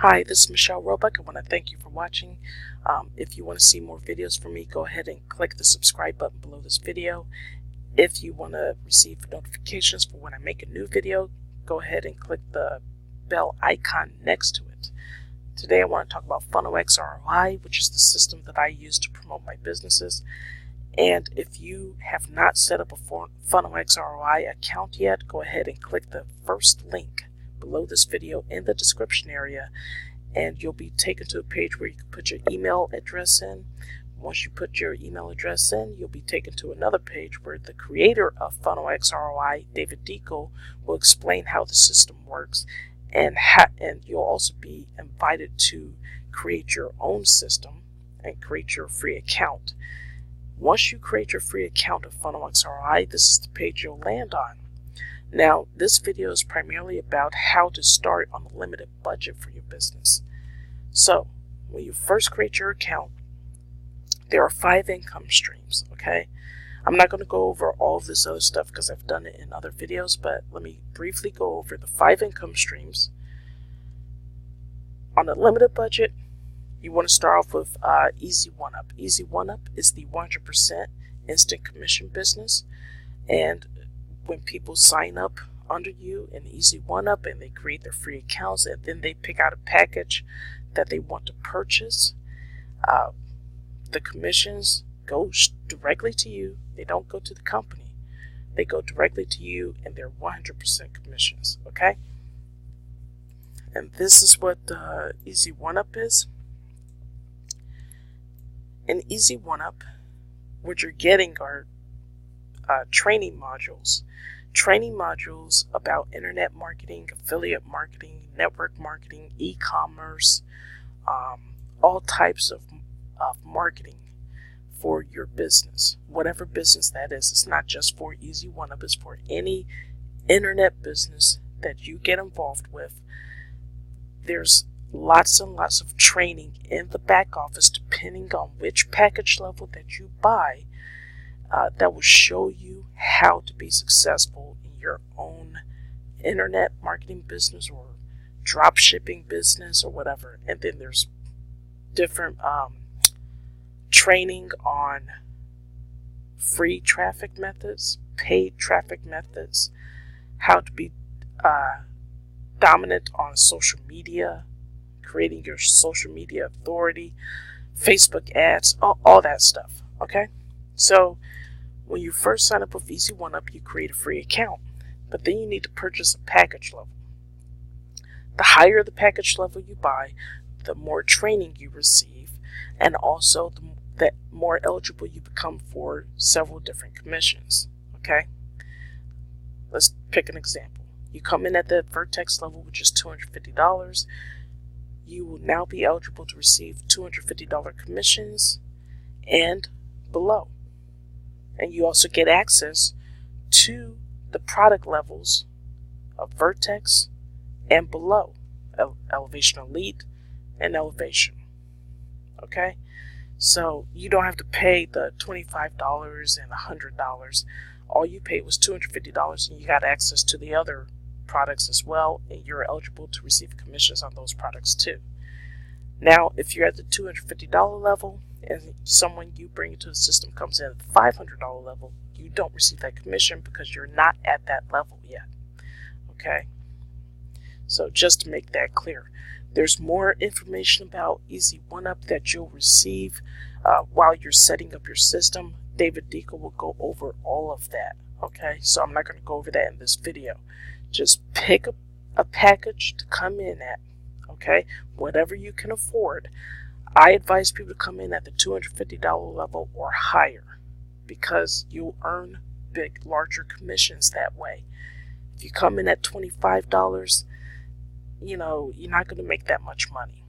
Hi, this is Michelle Roebuck. I want to thank you for watching. If you want to see more videos from me, go ahead and click the subscribe button below this video. If you want to receive notifications for when I make a new video, go ahead and click the bell icon next to it. Today I want to talk about Funnel X ROI, which is the system that I use to promote my businesses. And if you have not set up a Funnel X ROI account yet, go ahead and click the first link below this video in the description area, and you'll be taken to a page where you can put your email address in. Once you put your email address in, you'll be taken to another page where the creator of Funnel X ROI, David Deacle, will explain how the system works, and you'll also be invited to create your own system and create your free account. Once you create your free account of Funnel X ROI, this is the page you'll land on. Now, this video is primarily about how to start on a limited budget for your business. So, when you first create your account, there are 5 income streams, okay? I'm not going to go over all of this other stuff because I've done it in other videos, but let me briefly go over the 5 income streams. On a limited budget, you want to start off with Easy 1-Up. Easy 1-Up is the 100% instant commission business, and when people sign up under you in Easy 1-Up and they create their free accounts and then they pick out a package that they want to purchase, the commissions go directly to you. They don't go to the company. They go directly to you, and they're 100% commissions, okay? And this is what Easy 1-Up is. In Easy 1-Up, what you're getting are training modules. Training modules about internet marketing, affiliate marketing, network marketing, e-commerce, all types of marketing for your business. Whatever business that is, it's not just for Easy 1-Up, it's for any internet business that you get involved with. There's lots and lots of training in the back office, depending on which package level that you buy, that will show you how to be successful in your own internet marketing business or drop shipping business or whatever. And then there's different training on free traffic methods, paid traffic methods, how to be dominant on social media, creating your social media authority, Facebook ads, all that stuff, okay? So when you first sign up with Easy 1-Up, you create a free account, but then you need to purchase a package level. The higher the package level you buy, the more training you receive, and also the more eligible you become for several different commissions, okay? Let's pick an example. You come in at the Vertex level, which is $250. You will now be eligible to receive $250 commissions and below. And you also get access to the product levels of Vertex and below, Elevation Elite and Elevation. Okay? So you don't have to pay the $25 and $100. All you paid was $250, and you got access to the other products as well, and you're eligible to receive commissions on those products too. Now, if you're at the $250 level and someone you bring into the system comes in at the $500 level, you don't receive that commission because you're not at that level yet. Okay? So just to make that clear, there's more information about Easy 1-Up that you'll receive while you're setting up your system. David Deacle will go over all of that. Okay? So I'm not going to go over that in this video. Just pick a package to come in at, okay? Whatever you can afford. I advise people to come in at the $250 level or higher because you'll earn larger commissions that way. If you come in at $25, you know, you're not going to make that much money.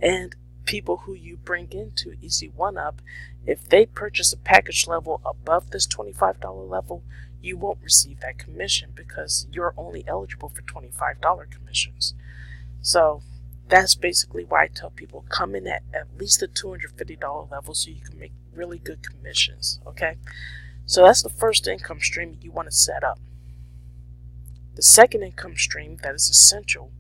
And people who you bring into Easy 1-Up, if they purchase a package level above this $25 level, you won't receive that commission because you're only eligible for $25 commissions. So that's basically why I tell people come in at least the $250 level so you can make really good commissions, okay? So that's the first income stream you want to set up. The second income stream that is essential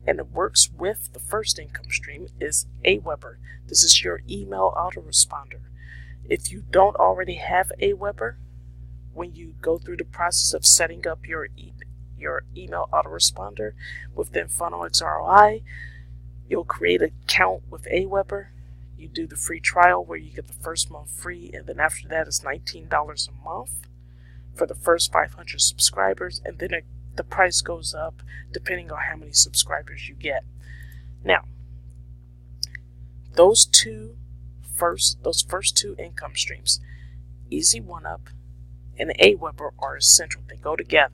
and it works with the first income stream, is Aweber. This is your email autoresponder. If you don't already have Aweber, when you go through the process of setting up your email autoresponder within Funnel X ROI, you'll create an account with Aweber. You do the free trial where you get the first month free, and then after that it's $19 a month for the first 500 subscribers, and then the price goes up depending on how many subscribers you get. Now, those first two income streams, Easy One Up and Aweber, are essential. They go together,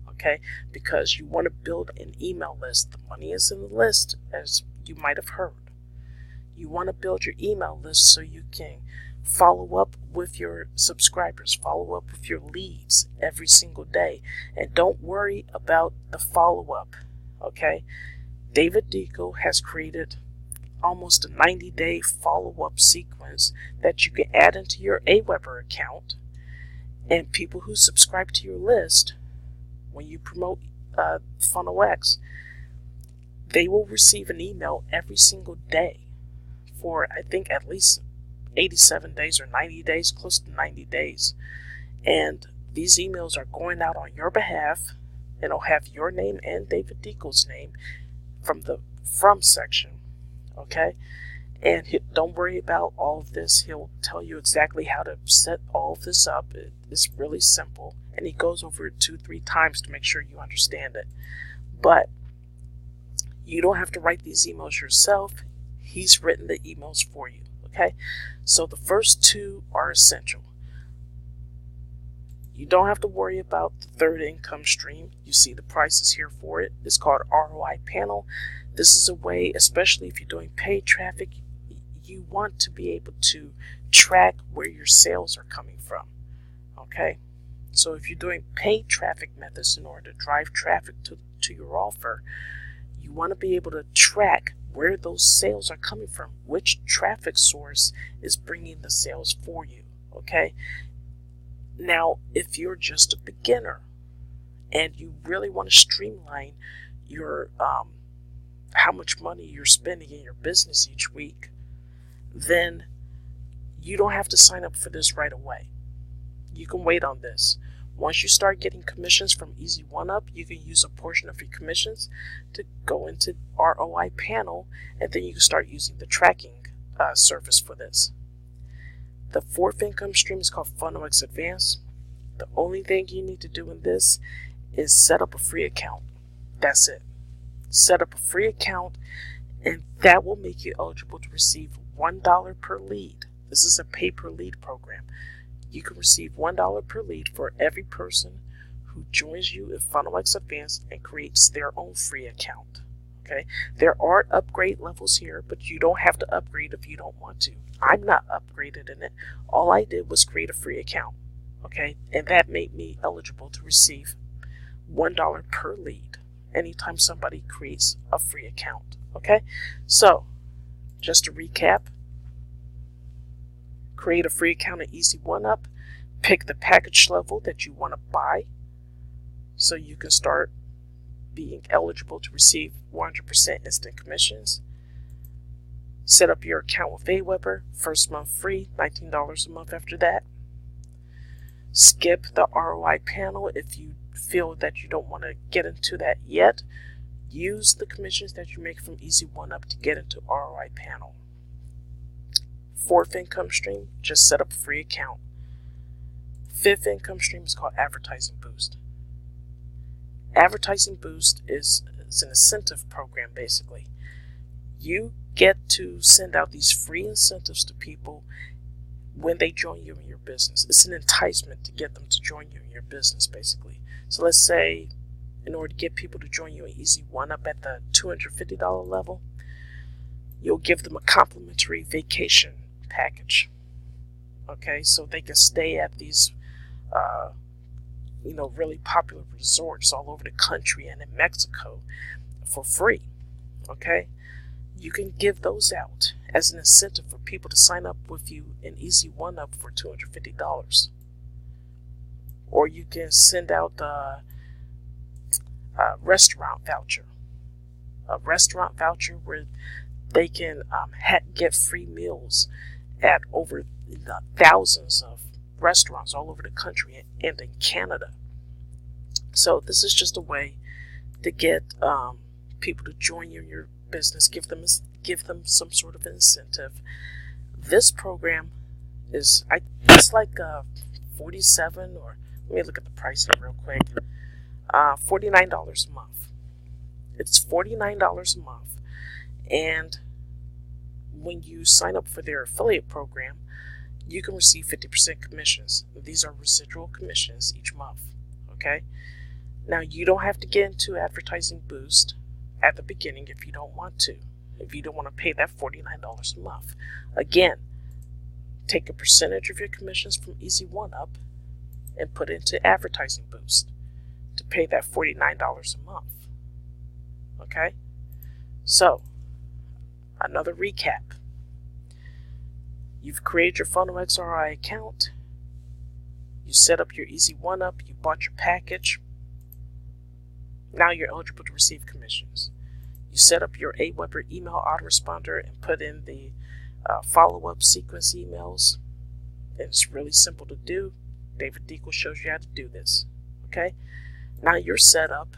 okay? Because you want to build an email list. The money is in the list, as you might have heard. You want to build your email list so you can follow up with your subscribers, follow up with your leads every single day, and don't worry about the follow-up, okay? David Deco has created almost a 90-day follow-up sequence that you can add into your Aweber account, and people who subscribe to your list, when you promote Funnel X, they will receive an email every single day for, I think, at least 87 days or 90 days, close to 90 days. And these emails are going out on your behalf, and it'll have your name and David Deco's name from the From section, okay? And don't worry about all of this. He'll tell you exactly how to set all of this up. It's really simple, and he goes over it 2-3 times to make sure you understand it. But you don't have to write these emails yourself. He's written the emails for you, okay? So the first two are essential. You don't have to worry about the third income stream. You see the prices here for it. It's called ROI Panel. This is a way, especially if you're doing paid traffic, you want to be able to track where your sales are coming from, okay? So if you're doing paid traffic methods in order to drive traffic to your offer, you want to be able to track where those sales are coming from, which traffic source is bringing the sales for you, okay? Now, if you're just a beginner and you really want to streamline your how much money you're spending in your business each week, then you don't have to sign up for this right away. You can wait on this. Once you start getting commissions from Easy One Up, you can use a portion of your commissions to go into ROI Panel, and then you can start using the tracking service for this. The fourth income stream is called Funnel X Advanced. The only thing you need to do in this is set up a free account. That's it. Set up a free account, and that will make you eligible to receive $1 per lead. This is a pay-per-lead program. You can receive $1 per lead for every person who joins you in Funnel X Advanced and creates their own free account. Okay? There are upgrade levels here, but you don't have to upgrade if you don't want to. I'm not upgraded in it. All I did was create a free account. Okay? And that made me eligible to receive $1 per lead anytime somebody creates a free account. Okay? So, just to recap, create a free account at Easy One Up, pick the package level that you want to buy so you can start being eligible to receive 100% instant commissions. Set up your account with Aweber, first month free, $19 a month after that. Skip the ROI Panel if you feel that you don't want to get into that yet. Use the commissions that you make from Easy One Up to get into ROI Panel. Fourth income stream, just set up a free account. Fifth income stream is called Advertising Boost. Advertising Boost is an incentive program, basically. You get to send out these free incentives to people when they join you in your business. It's an enticement to get them to join you in your business, basically. So let's say, in order to get people to join you in Easy One Up at the $250 level, you'll give them a complimentary vacation package. Okay, so they can stay at these really popular resorts all over the country and in Mexico for free. Okay, you can give those out as an incentive for people to sign up with you in Easy One Up for $250. Or you can send out a restaurant voucher, a restaurant voucher where they can get free meals at over thousands of restaurants all over the country and in Canada. So this is just a way to get people to join you in your business, give them some sort of incentive. This program is it's like 47, or let me look at the pricing real quick. $49 a month. It's $49 a month, and when you sign up for their affiliate program, you can receive 50% commissions. These are residual commissions each month. Okay. Now, you don't have to get into advertising boost at the beginning if you don't want to. If you don't want to pay that $49 a month. Again, take a percentage of your commissions from Easy One Up and put it into advertising boost to pay that $49 a month. Okay? So, another recap. You've created your Funnel X ROI account. You set up your Easy One Up. You bought your package. Now you're eligible to receive commissions. You set up your AWeber email autoresponder and put in the follow-up sequence emails. And it's really simple to do. David Deacle shows you how to do this. Okay? Now you're set up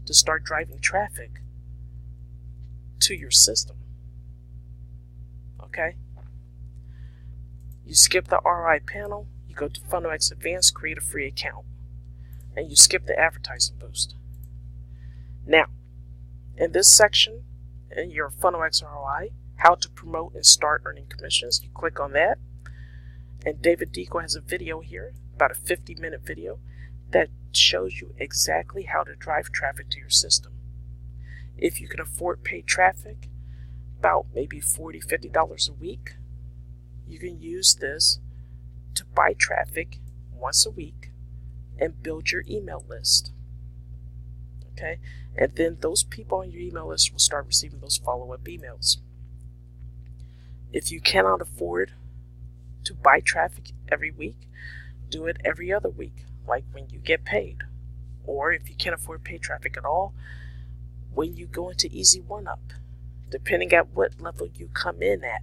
to start driving traffic to your system. Okay? You skip the ROI panel. You go to Funnel X Advanced, create a free account. And you skip the advertising boost. Now, in this section, in your Funnel X ROI, how to promote and start earning commissions, you click on that. And David Deacle has a video here, about a 50-minute video, that shows you exactly how to drive traffic to your system. If you can afford paid traffic, about maybe $40, $50 a week, you can use this to buy traffic once a week and build your email list. Okay? And then those people on your email list will start receiving those follow-up emails. If you cannot afford to buy traffic every week, do it every other week, like when you get paid. Or if you can't afford paid traffic at all, when you go into Easy One Up, depending at what level you come in at,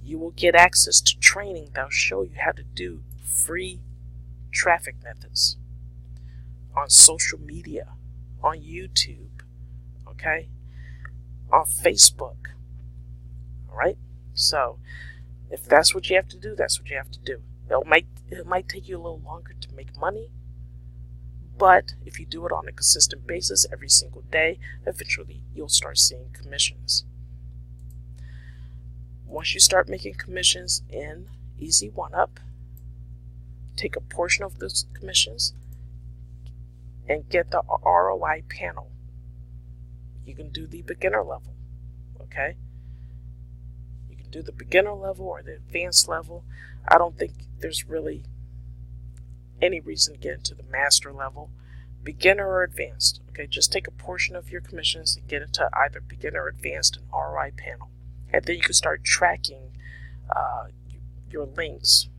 you will get access to training that will show you how to do free traffic methods on social media, on YouTube, okay, on Facebook. All right. So if that's what you have to do, that's what you have to do. It might take you a little longer to make money, but if you do it on a consistent basis every single day, eventually you'll start seeing commissions. Once you start making commissions in Easy One Up, take a portion of those commissions and get the ROI panel. You can do the beginner level, okay? You can do the beginner level or the advanced level. I don't think there's really any reason to get into the master level. Beginner or advanced, okay? Just take a portion of your commissions and get into either beginner or advanced and ROI panel. And then you can start tracking your links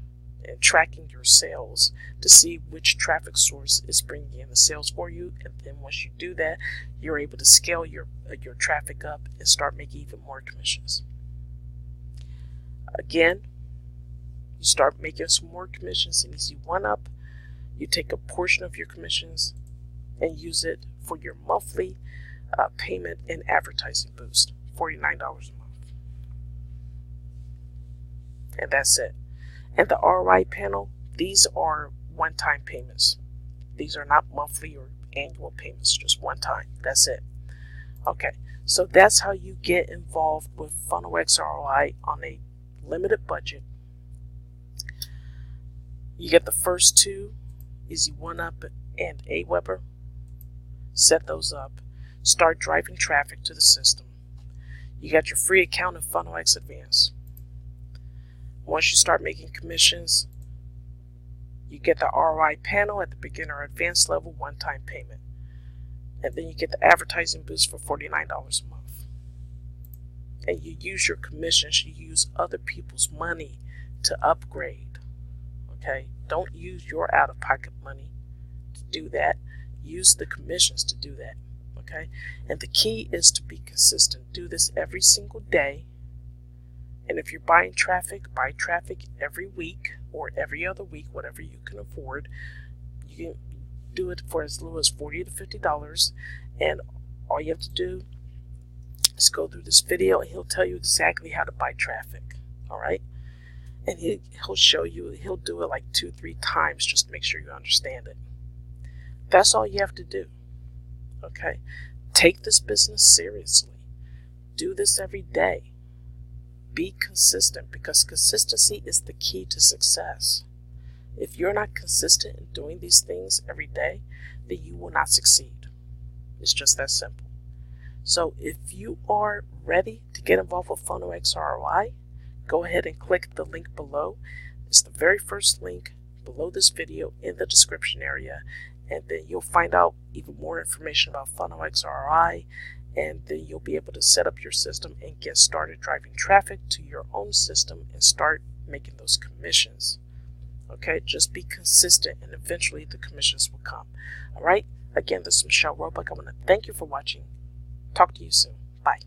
and tracking your sales to see which traffic source is bringing in the sales for you. And then once you do that, you're able to scale your traffic up and start making even more commissions. Again, you start making some more commissions in Easy One Up. You take a portion of your commissions and use it for your monthly payment and advertising boost, $49 a month. And that's it. And the ROI panel, these are one-time payments. These are not monthly or annual payments, just one time. That's it. Okay, so that's how you get involved with Funnel X ROI on a limited budget. You get the first two, Easy One Up and AWeber. Set those up. Start driving traffic to the system. You got your free account in Funnel X Advanced. Once you start making commissions, you get the ROI panel at the beginner or advanced level, one-time payment. And then you get the advertising boost for $49 a month. And you use your commissions, you use other people's money to upgrade. Okay? Don't use your out-of-pocket money to do that. Use the commissions to do that. Okay, and the key is to be consistent. Do this every single day. And if you're buying traffic, buy traffic every week or every other week, whatever you can afford. You can do it for as little as $40 to $50. And all you have to do is go through this video and he'll tell you exactly how to buy traffic. All right. And he'll show you, he'll do it like 2-3 times just to make sure you understand it. That's all you have to do. Okay. Take this business seriously. Do this every day. Be consistent, because consistency is the key to success. If you're not consistent in doing these things every day, then you will not succeed. It's just that simple. So if you are ready to get involved with Funnel X ROI, go ahead and click the link below. It's the very first link below this video in the description area, and then you'll find out even more information about Funnel X ROI, and then you'll be able to set up your system and get started driving traffic to your own system and start making those commissions. Okay, just be consistent and eventually the commissions will come. All right, again, this is Michelle Roebuck. I want to thank you for watching. Talk to you soon. Bye.